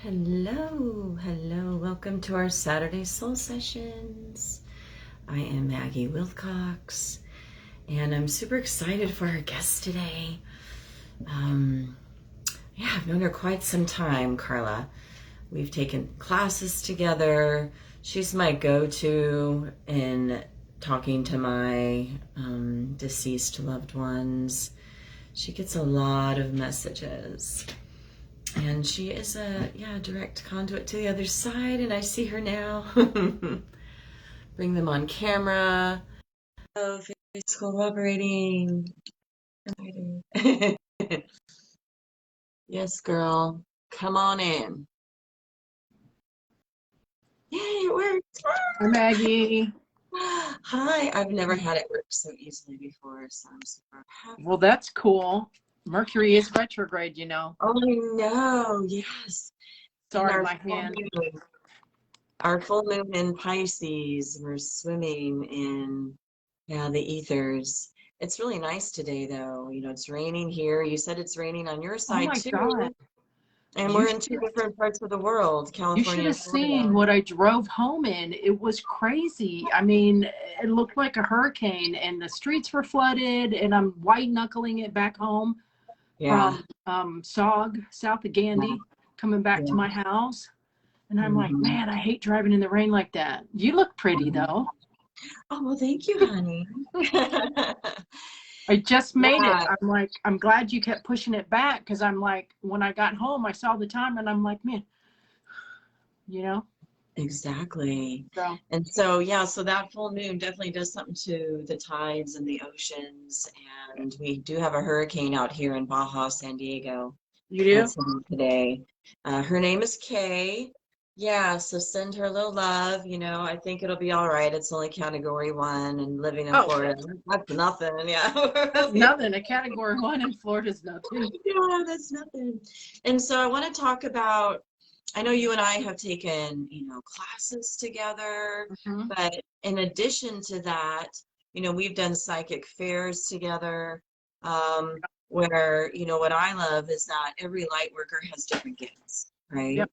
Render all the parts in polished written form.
Hello. Welcome to our Saturday Soul Sessions. I am Maggie Wilcox, and I'm super excited for our guest today. I've known her quite some time, Karla. We've taken classes together. She's my go-to in talking to my deceased loved ones. She gets a lot of messages. And she is a direct conduit to the other side, and I see her now. Bring them on camera. Oh, face cooperating. Yes, girl. Come on in. Yay, it worked. Hi, Maggie. Hi. I've never had it work so easily before, so I'm super happy. Well, that's cool. Mercury is retrograde, you know. Oh, no. Yes. Sorry, my hand. Our full moon in Pisces, we're swimming in the ethers. It's really nice today, though. You know, it's raining here. You said it's raining on your Oh side, my too. God. And we're in two different parts of the world, You California should and have Florida. seen what I drove home in. It was crazy. I mean, it looked like a hurricane, and the streets were flooded, and I'm white knuckling it back home Yeah. from SOG, south of Gandy, coming back to my house. And I'm like, man, I hate driving in the rain like that. You look pretty, though. Oh, well, thank you, honey. I just made it. I'm like, I'm glad you kept pushing it back, because I'm like, when I got home, I saw the time and I'm like, man, you know? Exactly. So, And so, so that full moon definitely does something to the tides and the oceans. And we do have a hurricane out here in Baja, San Diego. you do? That's today. Her name is Kay. Yeah, so send her a little love. You know, I think it'll be all right. It's only category 1 and living in Florida. That's nothing. Yeah. That's nothing. A category 1 in Florida is nothing. Yeah, that's nothing. And so I want to talk about, I know you and I have taken, classes together, but in addition to that, we've done psychic fairs together, where, what I love is that every light worker has different gifts, right? Yep.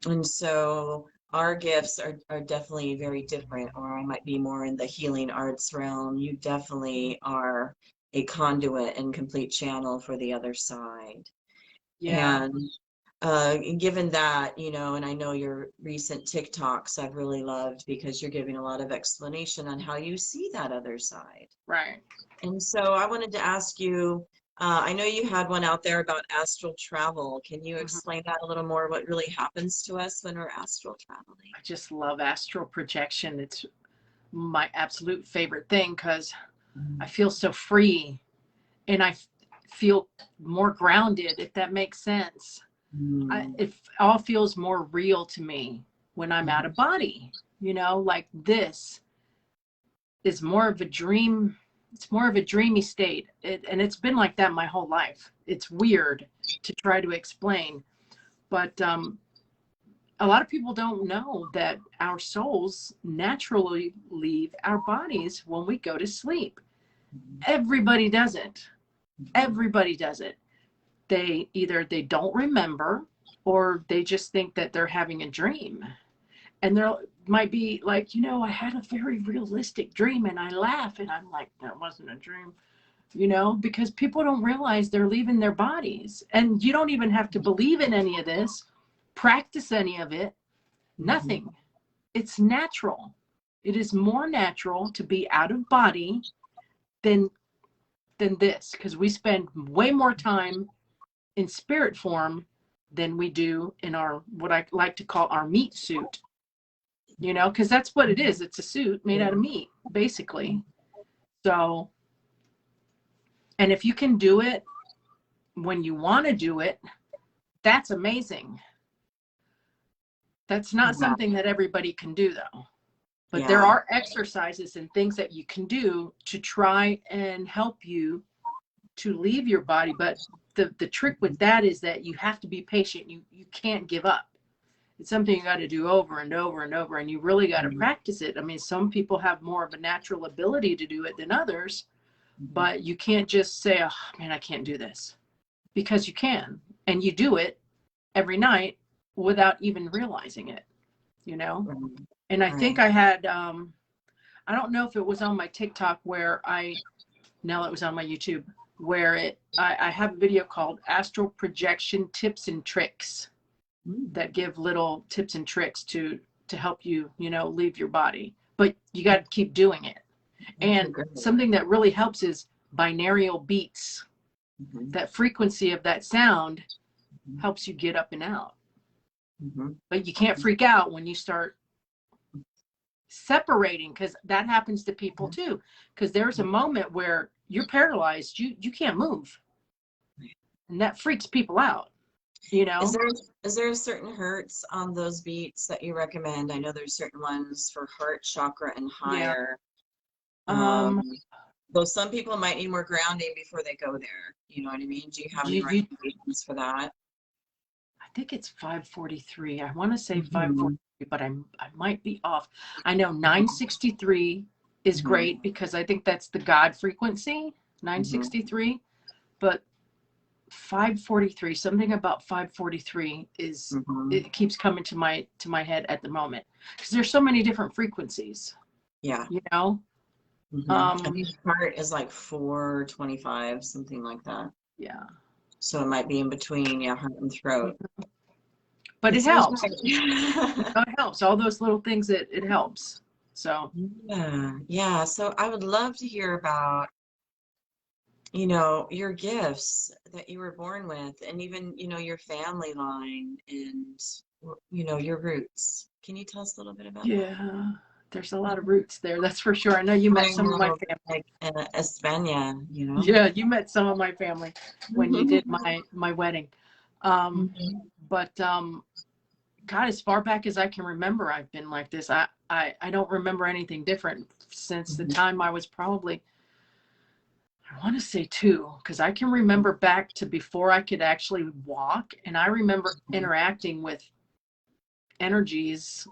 And so our gifts are definitely very different, or I might be more in the healing arts realm. You definitely are a conduit and complete channel for the other side. Yeah. And given that, and I know your recent TikToks I've really loved, because you're giving a lot of explanation on how you see that other side. Right. And so I wanted to ask you, I know you had one out there about astral travel. Can you explain that a little more, what really happens to us when we're astral traveling? I just love astral projection. It's my absolute favorite thing, because I feel so free, and I feel more grounded, if that makes sense. It all feels more real to me when I'm out of body, like this is more of a dream. It's more of a dreamy state. And it's been like that my whole life. It's weird to try to explain, but a lot of people don't know that our souls naturally leave our bodies when we go to sleep. Everybody does it. Everybody does it. They don't remember, or they just think that they're having a dream. And there might be like, I had a very realistic dream, and I laugh and I'm like, that wasn't a dream, because people don't realize they're leaving their bodies. And you don't even have to believe in any of this, practice any of it, nothing. It's natural. It is more natural to be out of body than this, because we spend way more time in spirit form than we do in our, what I like to call our meat suit, because that's what it is. It's a suit made out of meat, basically. So, and if you can do it when you want to do it, that's amazing. That's not something that everybody can do, though. But there are exercises and things that you can do to try and help you to leave your body. But the trick with that is that you have to be patient. You can't give up. It's something you got to do over and over and over, and you really got to practice it. I mean, some people have more of a natural ability to do it than others, but you can't just say, oh man, I can't do this, because you can. And you do it every night, without even realizing it, you know? Right. And I think Right. I had, I don't know if it was on my TikTok no, it was on my YouTube, where I have a video called Astral Projection Tips and Tricks Mm. that give little tips and tricks to help you, leave your body. But you got to keep doing it. Okay, And great. something that really helps is binaural beats. Mm-hmm. That frequency of that sound helps you get up and out. Mm-hmm. But you can't freak out when you start separating, because that happens to people too. Because there's a moment where you're paralyzed, you can't move, and that freaks people out. Is there a certain hertz on those beats that you recommend? I know there's certain ones for heart chakra and Yeah. higher. Um, Though some people might need more grounding before they go there. You know what I mean? Do you have any you recommendations for that? I think it's 543. I want to say Mm-hmm. 543, but I might be off. I know 963 is Mm-hmm. great because I think that's the God frequency, Mm-hmm. 963. But 543, something about 543 Mm-hmm. it keeps coming to my head at the moment, because there's so many different frequencies, Yeah. you know. Mm-hmm. I think heart is like 425, something like that. Yeah, So it might be in between, yeah, heart and throat. but That it sounds helps. right. It helps, all those little things, it helps. So Yeah, yeah. So I would love to hear about, your gifts that you were born with, and even, your family line and, your roots. Can you tell us a little bit about that? yeah, there's a lot of roots there, that's for sure. I know you met I some of my know, family. like España, Yeah, you met some of my family when you did my wedding. Um, Mhm. but God, as far back as I can remember, I've been like this. I don't remember anything different since the Mhm. time I was probably, I want to say 2, because I can remember back to before I could actually walk, and I remember interacting with energies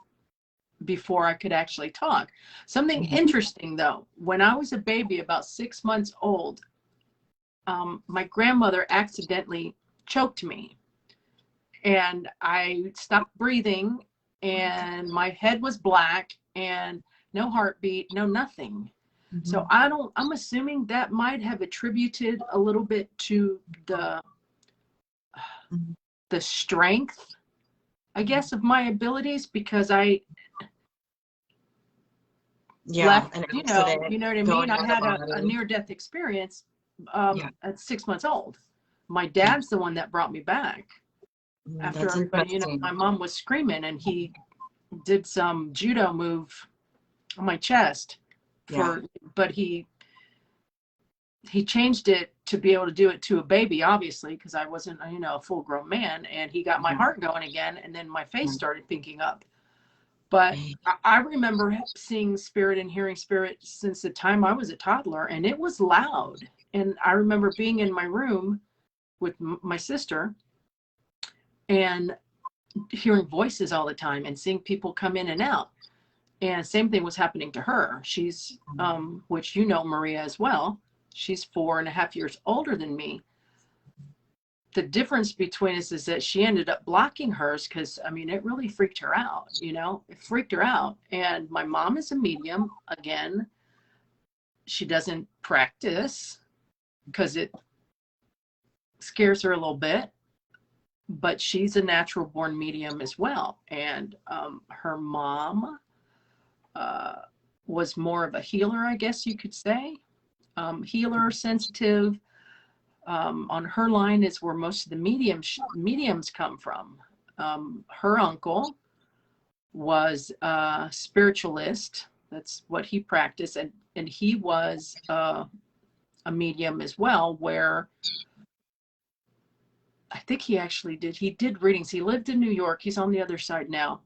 before I could actually talk. Something Mhm. interesting though, when I was a baby, about 6 months old, my grandmother accidentally choked me, and I stopped breathing, and my head was black, and no heartbeat, no nothing. So Mhm. I'm assuming that might have attributed a little bit to Mhm. the strength, I guess, of my abilities, because I Yeah, left, an you accident know what I mean? going I in the had a body. near-death experience Yeah. at 6 months old. My Yeah. dad's the one that brought me back after That's everybody, interesting. my mom was screaming, and he did some judo move on my chest Yeah. but he changed it to be able to do it to a baby, obviously, because I wasn't, a full grown man, and he got my Yeah. heart going again, and then my face Yeah. started pinking up. But Right. I remember seeing spirit and hearing spirit since the time I was a toddler, and it was loud. And I remember being in my room with my sister and hearing voices all the time and seeing people come in and out. And same thing was happening to her. She's, which Maria as well. She's 4.5 years older than me. The difference between us is that she ended up blocking hers, because it really freaked her out. It freaked her out. And my mom is a medium. Again, she doesn't practice because it scares her a little bit, but she's a natural born medium as well. And her mom uh, was more of a healer, I guess you could say. Healer, sensitive. On her line is where most of the mediums come from. Her uncle was a spiritualist. That's what he practiced, and he was a medium as well. Where I think he did readings. He lived in New York. He's on the other side now,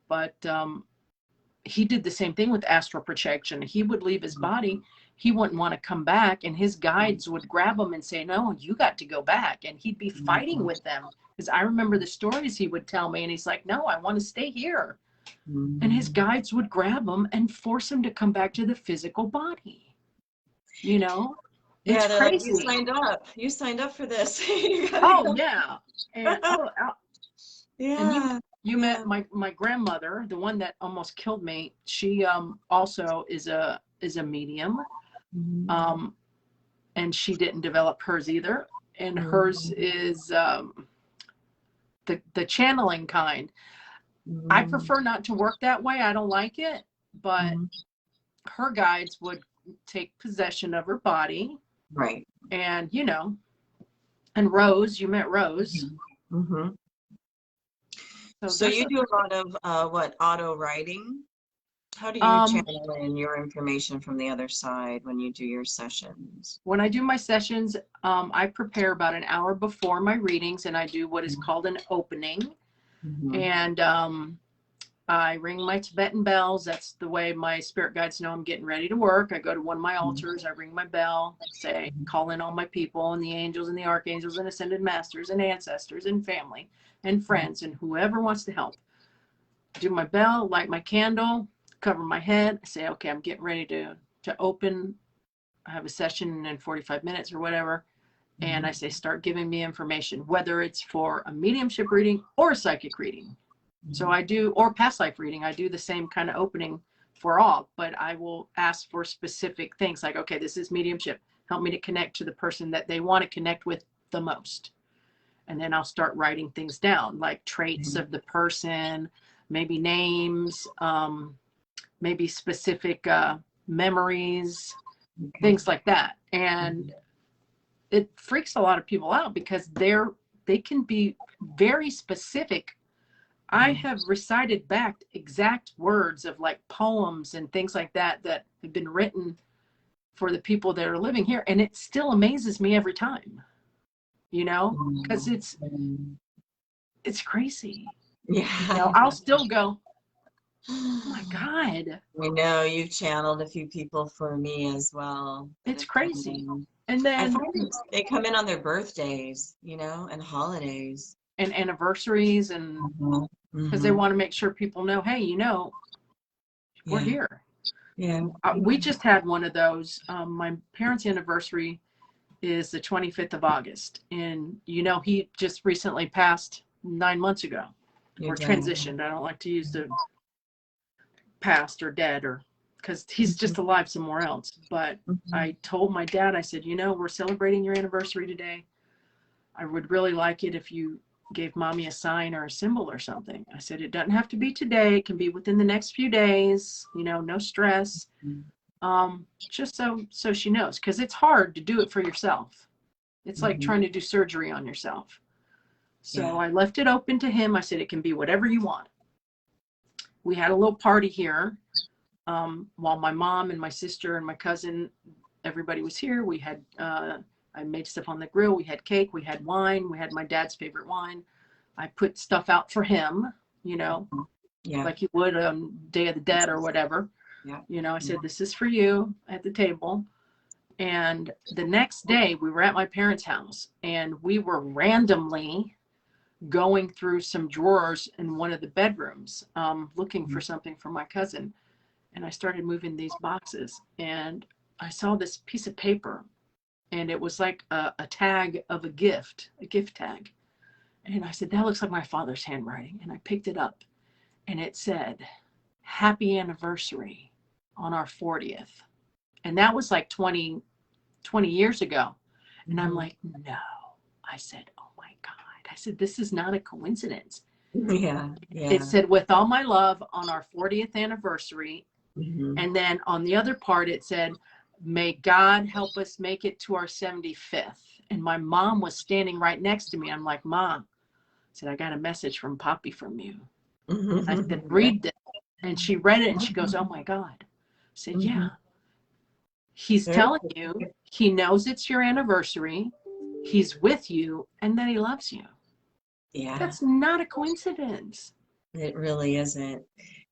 but he did the same thing with astral projection. He would leave his body. He wouldn't want to come back, and his guides would grab him and say, no, you got to go back. And he'd be fighting with them, because I remember the stories he would tell me, and he's like, no, I want to stay here. And his guides would grab him and force him to come back to the physical body. It's Yeah, they're like, crazy. you signed up for this. You gotta Oh go. yeah. And And Yeah. you Yeah. met my grandmother, the one that almost killed me. She also is a medium. Mhm. Um, and she didn't develop hers either. And hers Mhm. is the channeling kind. I Mhm. prefer not to work that way. I don't like it, but Mhm. her guides would take possession of her body. Right. And and Rose, you met Rose. Mhm. So So there's you do a lot of what, auto writing? How do you um channel in your information from the other side when you do your sessions? when I do my sessions, I prepare about an hour before my readings, and I do what is called an opening. Mhm. And I ring my Tibetan bells. That's the way my spirit guides know I'm getting ready to work. I go to one of my altars, I ring my bell, say, call in all my people and the angels and the archangels and ascended masters and ancestors and family and friends and whoever wants to help. Do my bell, light my candle, cover my head. I say, okay, I'm getting ready to open. I have a session in 45 minutes or whatever. And I say, start giving me information, whether it's for a mediumship reading or a psychic reading. So I do, or past life reading, I do the same kind of opening for all, but I will ask for specific things like, okay, this is mediumship. Help me to connect to the person that they want to connect with the most. And then I'll start writing things down, like traits of the person, maybe names, maybe specific memories, Okay. things like that. And it freaks a lot of people out because they can be very specific. I have recited back exact words of like poems and things like that that have been written for the people that are living here, and it still amazes me every time, because it's crazy. Yeah. I'll still go, oh my God, I know you've channeled a few people for me as well that it's have come crazy. in. And I then find they come in on their birthdays, and holidays. and anniversaries, and Mhm. because they Mhm. want to make sure people know, hey, we're Yeah. here. Yeah. We just had one of those. My parents' anniversary is the 25th of August. And, he just recently passed 9 months ago, Your or dad. transitioned. I don't like to use the past or dead, or because he's Mhm. just alive somewhere else. But Mhm. I told my dad, I said, we're celebrating your anniversary today. I would really like it if you gave mommy a sign or a symbol or something. I said, it doesn't have to be today. It can be within the next few days, no stress. Just so she knows, because it's hard to do it for yourself. It's like Mhm. trying to do surgery on yourself. So Yeah. I left it open to him. I said, it can be whatever you want. We had a little party here, while my mom and my sister and my cousin, everybody was here. We had, I made stuff on the grill. We had cake, we had wine, we had my dad's favorite wine. I put stuff out for him, you know, Yeah. like you would on Day of the Dead or whatever. Yeah. I said, this is for you at the table. And the next day we were at my parents' house and we were randomly going through some drawers in one of the bedrooms, looking for something for my cousin. And I started moving these boxes and I saw this piece of paper, and it was like a tag of a gift tag. And I said, that looks like my father's handwriting. And I picked it up and it said, happy anniversary on our 40th. And that was like 20 years ago. And I'm Mhm. like, no. I said, oh my God. I said, this is not a coincidence. Yeah. It Yeah. said, with all my love on our 40th anniversary. Mhm. And then on the other part, it said, may God help us make it to our 75th. And my mom was standing right next to me. I'm like, Mom, I said, I got a message from Poppy from you. And I said, Mhm. read this. And she read it and she goes, oh my God. I said, yeah. Mhm. He's Very telling you he knows it's your anniversary. He's with you and that he loves you. Yeah, That's not a coincidence. it really isn't.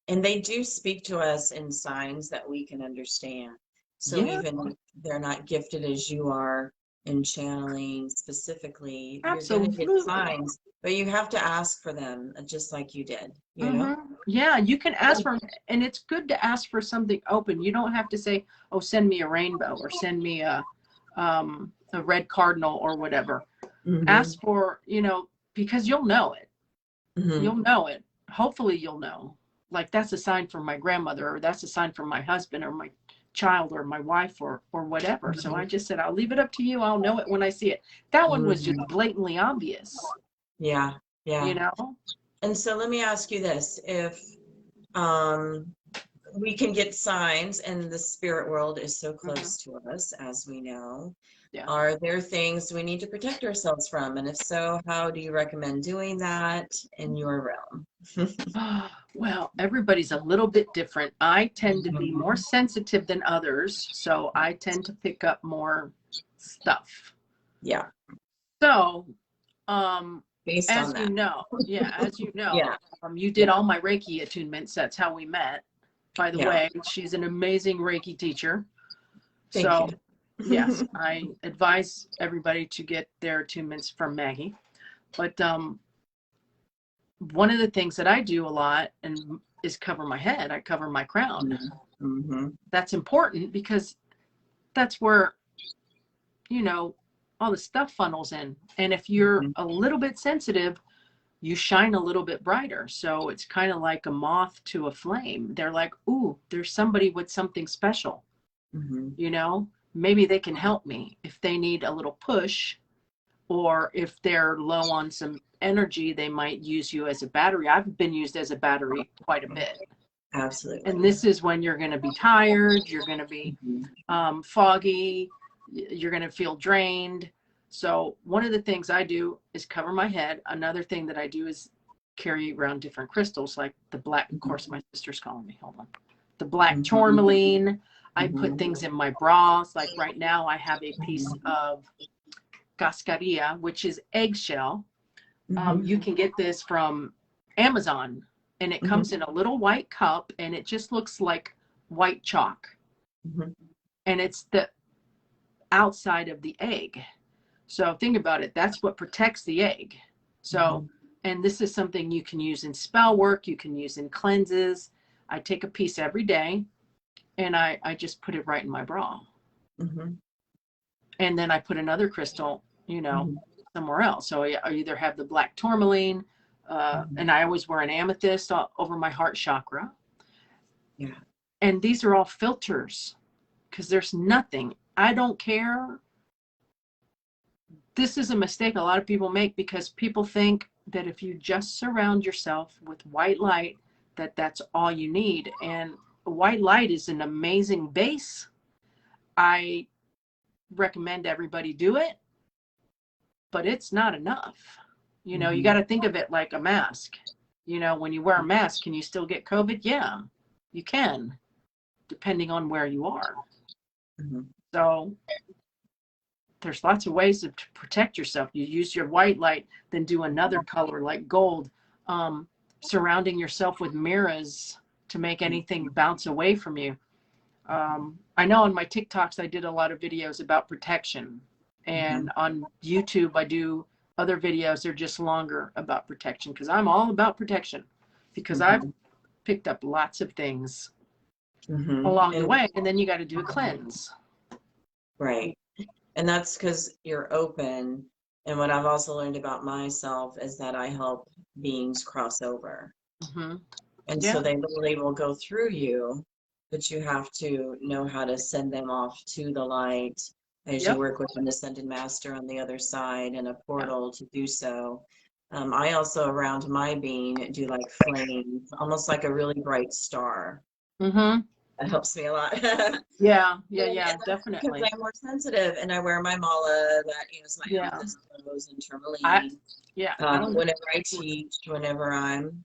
And they do speak to us in signs that we can understand. So Yeah, even if they're not gifted as you are in channeling specifically, you're going to get absolutely. signs, but you have to ask for them, just like you did, Yeah, you can ask for, and it's good to ask for something open. You don't have to say, "Oh, send me a rainbow" or "send me a red cardinal" or whatever. Hmm. Ask for, because you'll know it. Mm-hmm. You'll know it. Hopefully you'll know. Like that's a sign from my grandmother, or that's a sign from my husband or my child or my wife or whatever. So I just said, I'll leave it up to you. I'll know it when I see it. That one was just Mm-hmm. blatantly obvious, Yeah. you Yeah. know? And so let me ask you this. If um, we can get signs, and the spirit world is so Hmm. close to us, as we know, Yeah. are there things we need to protect ourselves from? And if so, how do you recommend doing that in your realm? Well, everybody's a little bit different. I tend to be more Mhm. sensitive than others, so I tend to pick up more stuff. Yeah, So, um, based on as you that. know, yeah, as you Yeah, know, you did yeah, all my Reiki attunements. That's how we met. By the yeah. way, she's an amazing Reiki teacher. Thank So, you. yes, I advise everybody to get their attunements from Maggie. But one of the things that I do a lot and is cover my head. I cover my crown. Mm-hmm. That's important because that's where, you know, all the stuff funnels in. And if you're Hmm. a little bit sensitive, you shine a little bit brighter. So it's kind of like a moth to a flame. They're like, ooh, there's somebody with something special, Hmm. you know? Maybe they can help me if they need a little push, or if they're low on some energy, they might use you as a battery. I've been used as a battery quite a bit. And Absolutely. this is when you're going to be tired, you're going to be Hmm. foggy, you're going to feel drained. So one of the things I do is cover my head. Another thing that I do is carry around different crystals, like the black, of course, my sister's calling me, hold on. The black Hmm. tourmaline. I put Hmm. things in my bras. Like right now I have a piece Hmm. of cascarilla, which is eggshell. Hmm. You can get this from Amazon, and it Hmm. comes in a little white cup, and it just looks like white chalk. Hmm. And it's the outside of the egg. So think about it. That's what protects the egg. So, Hmm. and this is something you can use in spell work, you can use in cleanses. I take a piece every day, and I just put it right in my bra. Hmm. And then I put another crystal, you know, Hmm. somewhere else. So I either have the black tourmaline, Hmm. and I always wear an amethyst over my heart chakra. Yeah. And these are all filters because there's nothing. I don't care. This is a mistake a lot of people make because people think that if you just surround yourself with white light, that that's all you need. And white light is an amazing base. I recommend everybody do it, but it's not enough. You know, you got Hmm. to think of it like a mask. You know, when you wear a mask, can you still get COVID? Yeah, you can, depending on where you are. Hmm. So there's lots of ways to protect yourself. You use your white light, then do another color like gold, um, surrounding yourself with mirrors to make anything bounce away from you. I know on my TikToks, I did a lot of videos about protection. Hmm. And on YouTube, I do other videos. They're just longer about protection because I'm all about protection because I've Hmm. picked up lots of things Hmm. along the And way. And then you got to do a cleanse. right. And that's because you're open. And what I've also learned about myself is that I help beings cross over. Mm-hmm. And so Yeah. they literally will go through you, but you have to know how to send them off to the light as you Yep. work with an ascended master on the other side and a Yeah. portal to do so. I also, around my being, do like flames, almost like a really bright star. Mm-hmm. That helps me a lot. Yeah. Yeah. And Yeah. that's because Definitely. I'm more sensitive and I wear my mala that, is my Yeah. amethyst rose and I. tourmaline. Yeah. I don't know. Whenever I teach, whenever I'm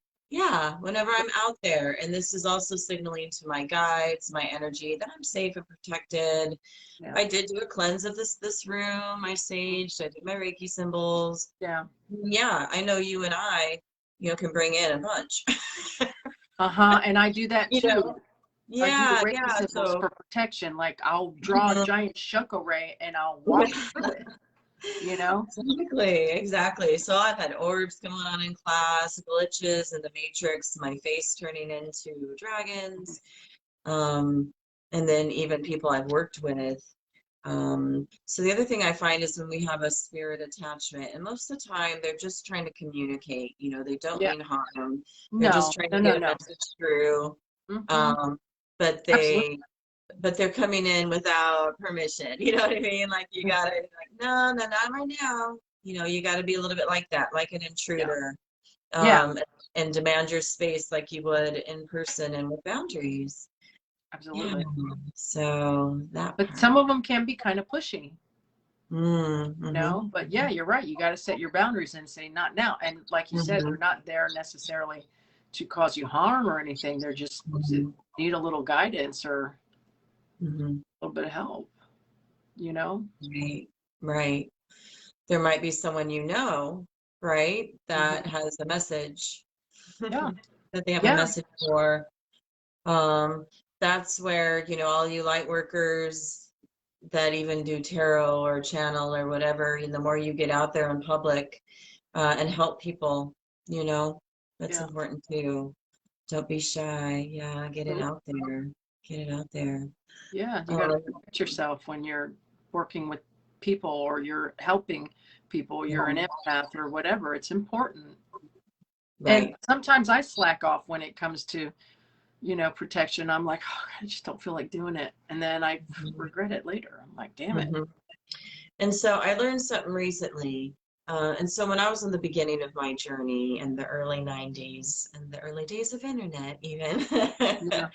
out there. And this is also signaling to my guides, my energy, that I'm safe and protected. Yeah. I did do a cleanse of this room. I saged, I did my Reiki symbols. Yeah. Yeah, I know you and I, can bring in a bunch. Uh-huh. And I do that You too. know? I do the Yeah, Reiki yeah. symbols So for protection. Like I'll draw a giant shucco ray and I'll walk through it, you know? Exactly. So I've had orbs going on in class, glitches in the matrix, my face turning into dragons. And then even people I've worked with, So the other thing I find is when we have a spirit attachment, and most of the time they're just trying to communicate, they don't Yeah. mean harm. They're just No, trying no, to no, get a no. message through. Hmm. Um, but Absolutely. they're coming in without permission. You know what I mean? Like you gotta like, no, no, not right now. You gotta be a little bit like that, like an Yeah. intruder. Yeah, Um, and demand your space like you would in person and with boundaries. Yeah. absolutely. So that But part. some of them can be kind of pushy, Mm-hmm. but yeah, you're right. You got to set your boundaries and say, not now. And like you said, Mm-hmm. they're not there necessarily to cause you harm or anything. They're just Mm-hmm. need a little guidance or Mm-hmm. a little bit of help, you know? Right. Right. There might be someone right, that Hmm. has a message Yeah. that they have a Yeah. message for. Um, that's where, all you light workers that even do tarot or channel or whatever, and the more you get out there in public and help people, you know, that's Yeah. important too. Don't be shy. Yeah, get it out there. Get it out there. Yeah. You got to Um, protect yourself when you're working with people or you're helping people, you're an yeah, empath or whatever. It's important. And right. sometimes I slack off when it comes to, protection. I'm like, oh, I just don't feel like doing it. And then I regret it later. I'm like, damn it. Mm-hmm. And so I learned something recently. And so when I was in the beginning of my journey in the early 90s and the early days of internet, even Yeah.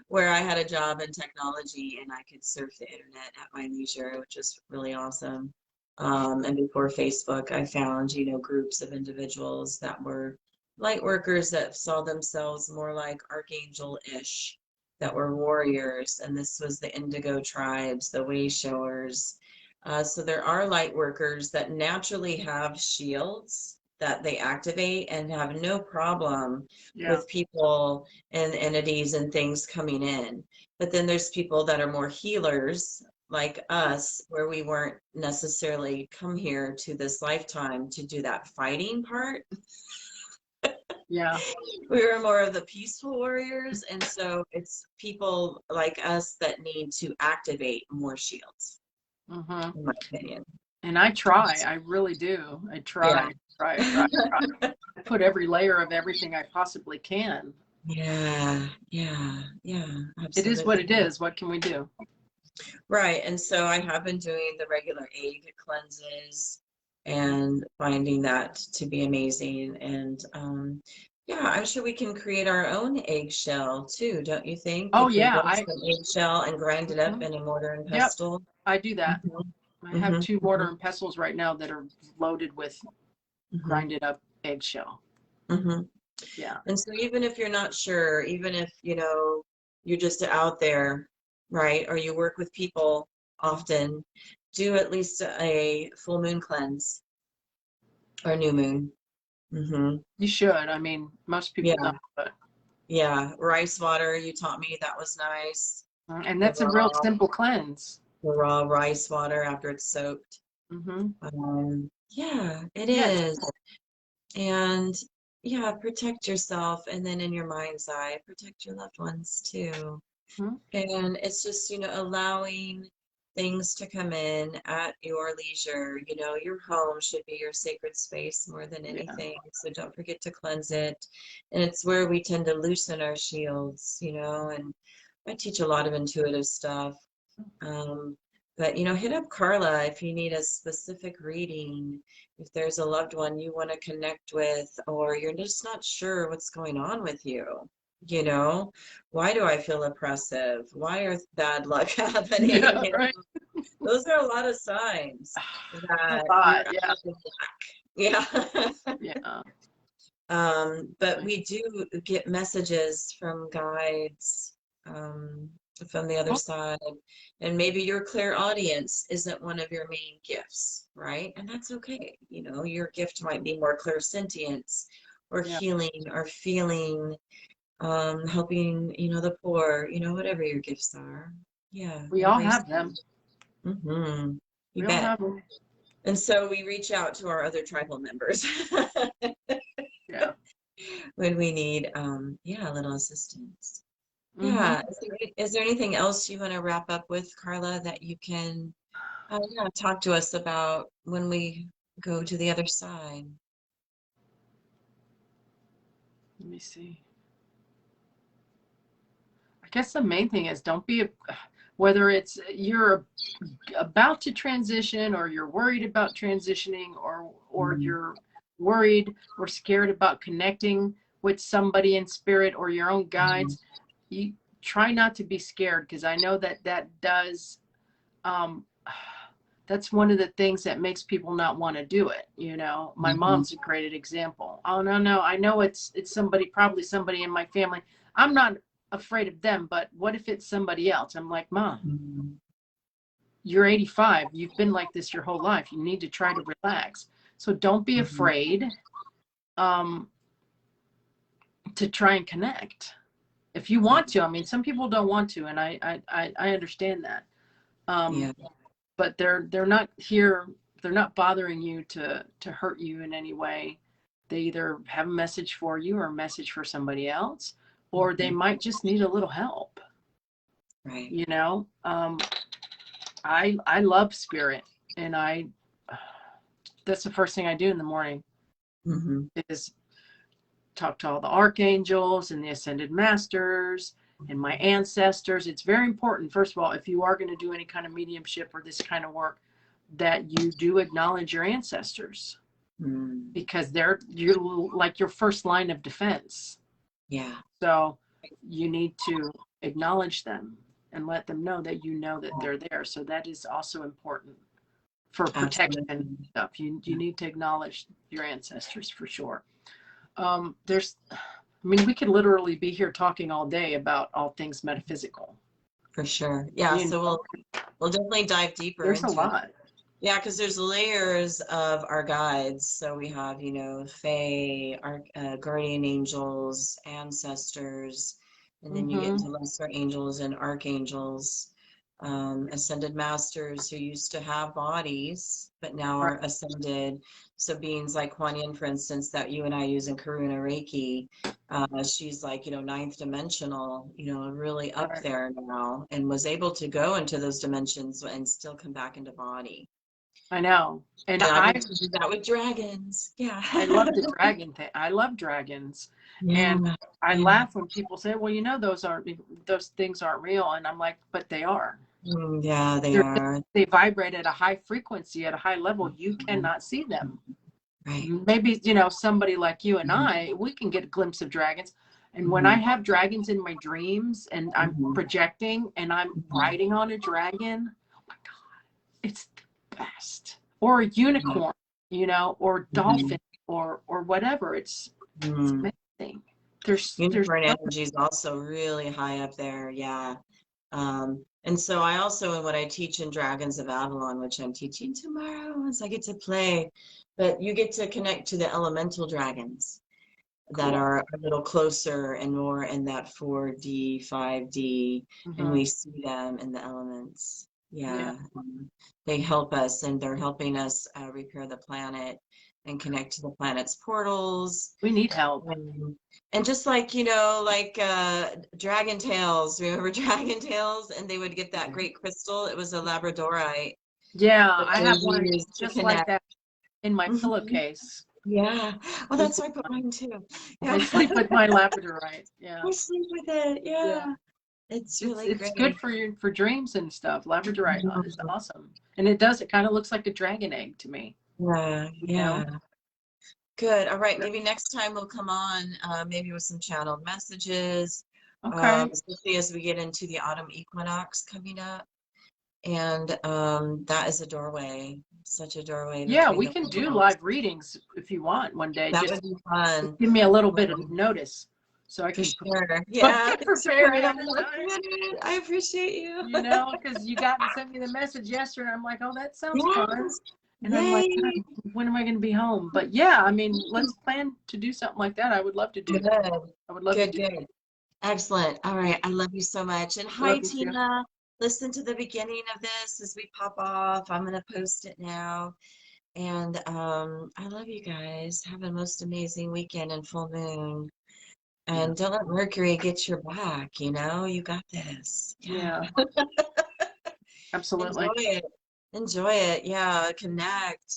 where I had a job in technology and I could surf the internet at my leisure, which is really awesome. And before Facebook, I found, groups of individuals that were light workers that saw themselves more like archangel-ish, that were warriors. And this was the Indigo tribes, the way showers. So there are light workers that naturally have shields that they activate and have no problem Yeah. with people and entities and things coming in. But then there's people that are more healers like us, where we weren't necessarily come here to this lifetime to do that fighting part. Yeah. We were more of the peaceful warriors. And so it's people like us that need to activate more shields, Hmm. in my opinion. And I try. I really do. I Yeah. try. I put every layer of everything I possibly can. Yeah, yeah, yeah, It is what absolutely. it is. What can we do? Right. And so I have been doing the regular egg cleanses and finding that to be amazing. And yeah, I'm sure we can create our own eggshell too, don't you think? Oh If we yeah. get some eggshell and grind it up Mhm. in a mortar and Yep. pestle. I do that. Hmm. I have Hmm. two mortar and pestles right now that are loaded with Hmm. grinded up eggshell. Hmm. Yeah. And so even if you're not sure, even if, you're just out there, right? Or you work with people often, do at least a full moon cleanse or new moon. Hmm. You should. I mean, most people Yeah. don't, but Yeah. Rice water, you taught me that was nice. and The that's a real raw, simple cleanse. the raw rice water after it's soaked. Hmm. Yeah, it Yeah, it's is. simple. And yeah, protect yourself. And then in your mind's eye, protect your loved ones too. Mhm. And it's just, allowing things to come in at your leisure. Your home should be your sacred space more than Yeah. anything. So don't forget to cleanse it. And it's where we tend to loosen our shields, and I teach a lot of intuitive stuff. But hit up Karla if you need a specific reading, if there's a loved one you want to connect with, or you're just not sure what's going on with you. You know, why do I feel oppressive? Why are bad luck happening? Yeah, right. Those are a lot of signs A that lot. you're out Yeah. of whack. Yeah. Yeah. But we do get messages from guides um, from the other Oh, side, and maybe your clear audience isn't one of your main gifts, right? And that's okay. Your gift might be more clairsentience or yeah. healing or feeling, helping, the poor, whatever your gifts are. Yeah, We all embrace have them. them. Hmm. You We all bet. have them. And so we reach out to our other tribal members. Yeah. When we need, yeah, a little assistance. Hmm. Yeah. Is there anything else you want to wrap up with, Karla, that you can? Yeah, talk to us about when we go to the other side. Let me see. I guess the main thing is don't be, whether it's you're about to transition or you're worried about transitioning or you're worried or scared about connecting with somebody in spirit or your own guides, you try not to be scared, because I know that does um that's one of the things that makes people not want to do it. My mom's a great example. Oh, no, I know it's somebody, probably somebody in my family. I'm not afraid of them, but what if it's somebody else? I'm like, Mom, you're 85. You've been like this your whole life. You need to try to relax. So don't be afraid to try and connect. If you want to, I mean, some people don't want to, and I understand that. Yeah. But they're not here. They're not bothering you to hurt you in any way. They either have a message for you or a message for somebody else, or they might just need a little help. Right. I love spirit, and that's the first thing I do in the morning is talk to all the archangels and the ascended masters and my ancestors. It's very important, first of all, if you are going to do any kind of mediumship or this kind of work, that you do acknowledge your ancestors, because you're like your first line of defense. Yeah. So you need to acknowledge them and let them know that that they're there. So that is also important for protection and stuff. You need to acknowledge your ancestors for sure. We could literally be here talking all day about all things metaphysical. For sure. Yeah. So we'll definitely dive deeper There's into a lot. it. Yeah, because there's layers of our guides. So we have, Fae, our guardian angels, ancestors, and then you get into lesser angels and archangels, ascended masters who used to have bodies, but now are ascended. So beings like Kuan Yin, for instance, that you and I use in Karuna Reiki, she's like, ninth dimensional, really up there now, and was able to go into those dimensions and still come back into body. I know. And I do that with dragons. Yeah. I love the dragon thing. I love dragons. Yeah. And I laugh when people say, well, those things aren't real. And I'm like, but they are. Yeah, they are. They vibrate at a high frequency, at a high level. You cannot see them. Right. Maybe, somebody like you and I, we can get a glimpse of dragons. And when I have dragons in my dreams and I'm projecting and I'm riding on a dragon, oh my God, it's the best. Or a unicorn, or dolphin or whatever. It's amazing. Unicorn energy is also really high up there. Yeah. And so I also, in what I teach in Dragons of Avalon, which I'm teaching tomorrow once I get to play, but you get to connect to the elemental dragons that are a little closer and more in that 4D, 5D, and we see them in the elements. Yeah. They help us, and they're helping us repair the planet and connect to the planet's portals. We need help. And just like, dragon tails, remember dragon tails? And they would get that great crystal. It was a labradorite. Yeah, I have one just like that in my pillowcase. Yeah. Well, that's why I put mine too. Yeah. I sleep with my labradorite. Yeah. I sleep with it. Yeah. It's really it's great. Good for dreams and stuff. Labradorite is awesome. And it kind of looks like a dragon egg to me. Yeah. Yeah. Good. All right. Maybe next time we'll come on, maybe with some channeled messages. Okay. Especially as we get into the autumn equinox coming up. And that is a doorway, such a doorway. Yeah, we can do live readings if you want one day. That would be fun. Give me a little bit of notice so I can prepare. Yeah, prepare it. I appreciate you. Because you got to send me the message yesterday. And I'm like, oh, that sounds fun. And I'm like, when am I going to be home? But yeah, let's plan to do something like that. I would love to do that. I would love to do that. Excellent. All right. I love you so much. And hi, Tina. Listen to the beginning of this as we pop off. I'm going to post it now. And I love you guys. Have a most amazing weekend and full moon. And don't let Mercury get your back. You got this. Yeah. Absolutely. Enjoy it. enjoy it. Yeah, connect,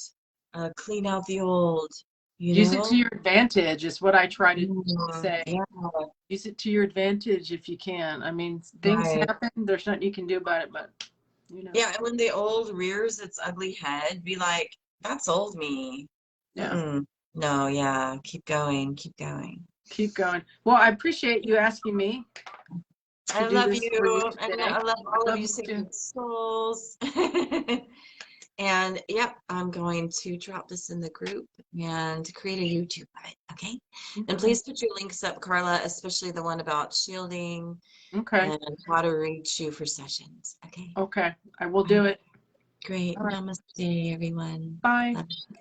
clean out the old, you Use it to know? your advantage is what I try to say. Yeah, Use it to your advantage if you can. I mean, things right. happen. There's nothing you can do about it, but Yeah, and when the old rears its ugly head, be like, that's old me. yeah, Mm-mm. No, yeah, keep going, keep going. keep going. Well, I appreciate you asking me to I do love this for you you, and today. I love all of Love you you too. sacred souls. And yep, I'm going to drop this in the group and create a YouTube of it, okay? And Okay. please put your links up, Karla, especially the one about shielding Okay. and how to reach you for sessions, okay? Okay. I will All do right, it. great. All right. Namaste, everyone. Bye. Love you.